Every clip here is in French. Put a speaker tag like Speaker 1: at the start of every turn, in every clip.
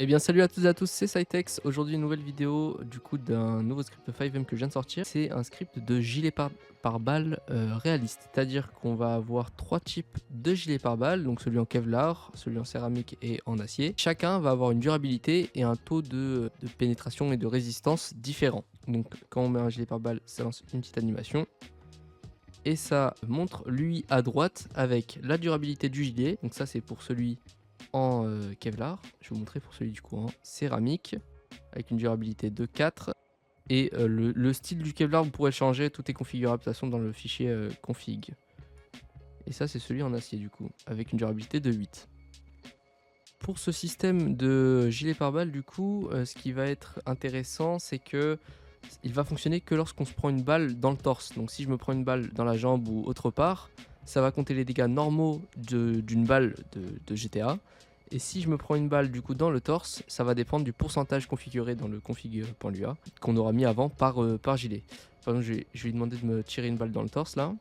Speaker 1: Eh bien salut à toutes et à tous, c'est Cytex. Aujourd'hui une nouvelle vidéo du coup d'un nouveau script 5M que je viens de sortir. C'est un script de gilet par balle réaliste. C'est-à-dire qu'on va avoir trois types de gilets par balle, donc celui en Kevlar, celui en céramique et en acier. Chacun va avoir une durabilité et un taux de pénétration et de résistance différents. Donc quand on met un gilet par balle, ça lance une petite animation. Et ça montre lui à droite avec la durabilité du gilet. Donc ça c'est pour celui en Kevlar. Je vais vous montrer pour celui du coup en céramique avec une durabilité de 4. Et le style du Kevlar, vous pourrez changer, tout est configurable de toute façon dans le fichier config. Et ça, c'est celui en acier du coup, avec une durabilité de 8. Pour ce système de gilet pare-balles, du coup, ce qui va être intéressant, c'est que il va fonctionner que lorsqu'on se prend une balle dans le torse. Donc si je me prends une balle dans la jambe ou autre part, ça va compter les dégâts normaux d'une balle de GTA. Et si je me prends une balle du coup dans le torse, ça va dépendre du pourcentage configuré dans le config.lua qu'on aura mis avant par gilet. Par exemple, je vais lui demander de me tirer une balle dans le torse là.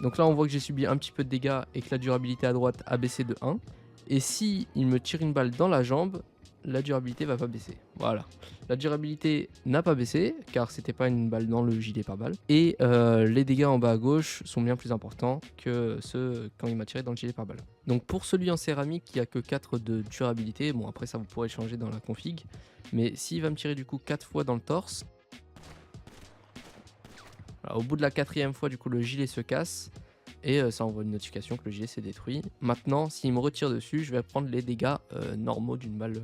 Speaker 1: Donc là on voit que j'ai subi un petit peu de dégâts et que la durabilité à droite a baissé de 1. Et si il me tire une balle dans la jambe, la durabilité va pas baisser. Voilà. La durabilité n'a pas baissé car c'était pas une balle dans le gilet par balle. Et les dégâts en bas à gauche sont bien plus importants que ceux quand il m'a tiré dans le gilet par balle. Donc pour celui en céramique qui a que 4 de durabilité, bon après ça vous pourrez changer dans la config. Mais s'il va me tirer du coup 4 fois dans le torse, voilà, au bout de la 4e fois du coup le gilet se casse. Et ça envoie une notification que le gilet s'est détruit. Maintenant, s'il me retire dessus, je vais prendre les dégâts normaux d'une balle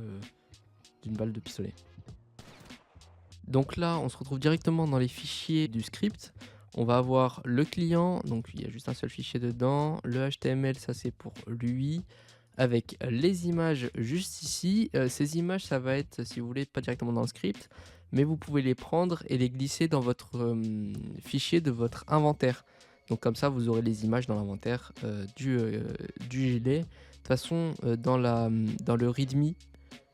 Speaker 1: de pistolet. Donc là, on se retrouve directement dans les fichiers du script. On va avoir le client, donc il y a juste un seul fichier dedans. Le HTML, ça c'est pour lui. Avec les images juste ici. Ces images, ça va être, si vous voulez, pas directement dans le script, mais vous pouvez les prendre et les glisser dans votre fichier de votre inventaire. Donc comme ça, vous aurez les images dans l'inventaire du gilet. De toute façon, dans le readme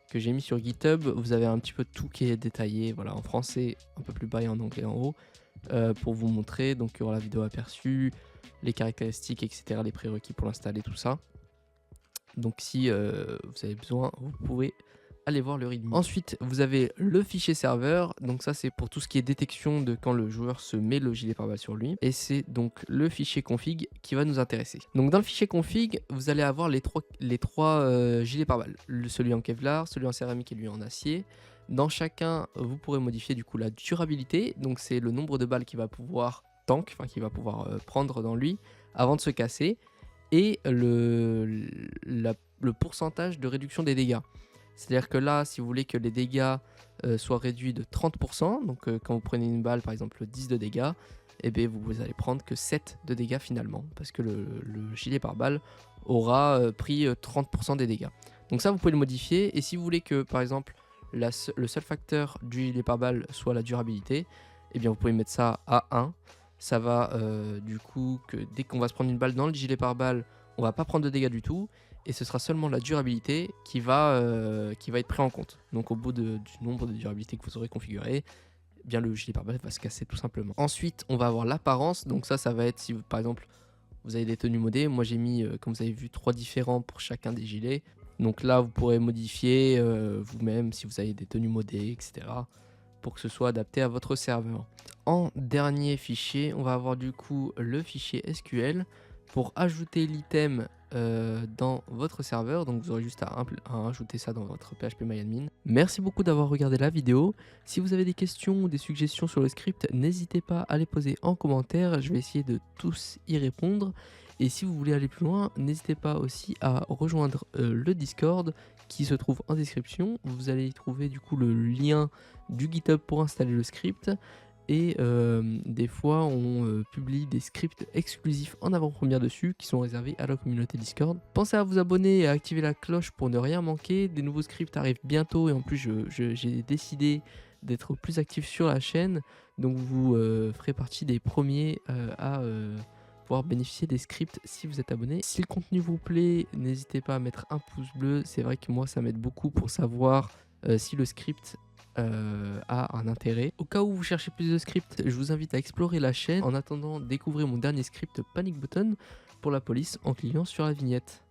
Speaker 1: que j'ai mis sur GitHub, vous avez un petit peu tout qui est détaillé, voilà, en français un peu plus bas et en anglais en haut, pour vous montrer. Donc il y aura la vidéo aperçue, les caractéristiques, etc., les prérequis pour l'installer, tout ça. Donc si vous avez besoin, vous pouvez aller voir le readme. Ensuite, vous avez le fichier serveur. Donc ça, c'est pour tout ce qui est détection de quand le joueur se met le gilet pare-balles sur lui. Et c'est donc le fichier config qui va nous intéresser. Donc dans le fichier config, vous allez avoir les trois gilets pare-balles. Celui en Kevlar, celui en céramique et lui en acier. Dans chacun, vous pourrez modifier du coup la durabilité. Donc c'est le nombre de balles qu'il va pouvoir qu'il va pouvoir prendre dans lui avant de se casser. Et le pourcentage de réduction des dégâts. C'est-à-dire que là, si vous voulez que les dégâts soient réduits de 30%, donc quand vous prenez une balle, par exemple 10 de dégâts, eh bien, vous allez prendre que 7 de dégâts finalement, parce que le gilet par balle aura pris 30% des dégâts. Donc ça, vous pouvez le modifier, et si vous voulez que, par exemple, le seul facteur du gilet par balle soit la durabilité, eh bien, vous pouvez mettre ça à 1. Ça va du coup que dès qu'on va se prendre une balle dans le gilet par balle, on va pas prendre de dégâts du tout. Et ce sera seulement la durabilité qui va être pris en compte. Donc au bout du nombre de durabilités que vous aurez configuré, eh bien le gilet pare-balles va se casser tout simplement. Ensuite, on va avoir l'apparence. Donc ça va être si par exemple vous avez des tenues modées. Moi j'ai mis, comme vous avez vu, 3 différents pour chacun des gilets. Donc là vous pourrez modifier vous-même si vous avez des tenues modées, etc. pour que ce soit adapté à votre serveur. En dernier fichier, on va avoir du coup le fichier SQL pour ajouter l'item dans votre serveur. Donc vous aurez juste à ajouter ça dans votre PHPMyAdmin. Merci beaucoup d'avoir regardé la vidéo. Si vous avez des questions ou des suggestions sur le script, n'hésitez pas à les poser en commentaire. Je vais essayer de tous y répondre. Et si vous voulez aller plus loin, n'hésitez pas aussi à rejoindre le Discord qui se trouve en description. Vous allez y trouver du coup le lien du GitHub pour installer le script. Et des fois, on publie des scripts exclusifs en avant-première dessus qui sont réservés à la communauté Discord. Pensez à vous abonner et à activer la cloche pour ne rien manquer. Des nouveaux scripts arrivent bientôt et en plus, j'ai décidé d'être plus actif sur la chaîne. Donc, vous ferez partie des premiers à pouvoir bénéficier des scripts si vous êtes abonné. Si le contenu vous plaît, n'hésitez pas à mettre un pouce bleu. C'est vrai que moi, ça m'aide beaucoup pour savoir si le script a un intérêt. Au cas où vous cherchez plus de scripts, je vous invite à explorer la chaîne. En attendant, découvrez mon dernier script Panic Button pour la police en cliquant sur la vignette.